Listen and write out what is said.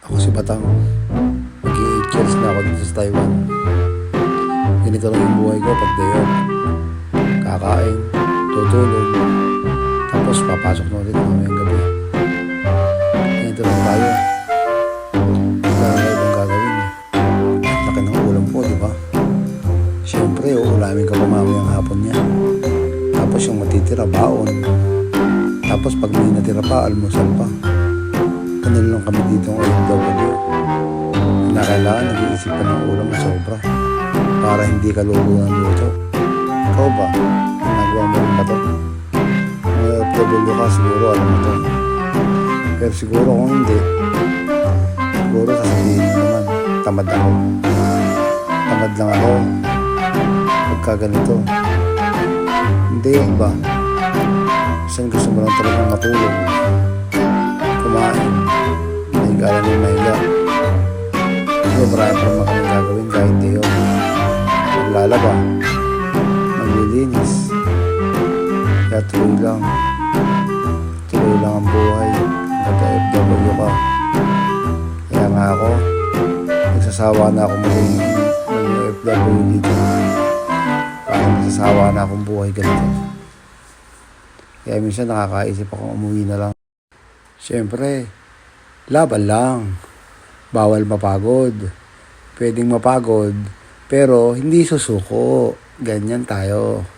Ako si Batang. Mag-8 years na ako dito sa Taiwan. Ganito lang yung buhay ko pag day off. Kakain, tutulog, tapos papasok na ulit mamayang gabi. Ganito lang tayo. Wala na ibang gagawin. Laki ng ulam po, di ba? Siyempre, uulamin ka pa mamayang hapon niya. Tapos yung matitira, baon. Tapos pag may natira pa, almusal pa. Ganun lang kami dito ng OFW. Na kailangan nag-iisip ka ng ulam na sobra para hindi ka luluto ng luto. Ikaw ba? Nagawa mo rin ba ito? Mga OFW ka, siguro alam mo ito. Pero siguro kung hindi, siguro sasabihin mo naman, tamad ako. Tamad lang ako. Pagka ganito. Hindi yung iba. Saan gusto mo lang talagang matulog? Kumain. Mahiga lang yung mahiga. Hindi, marami pa naman kami gagawin kahit di yun. Maglalaba. Maglilinis. Kaya tuloy lang. Tuloy lang ang buhay. Nag-FW ka. Kaya nga ako, nagsasawa na ako maging FW dito. Parang nagsasawa na akong buhay ganito. Kaya minsan nakakaisip akong umuwi na lang. Siyempre, laban lang. Bawal mapagod. Pwedeng mapagod, pero hindi susuko. Ganyan tayo.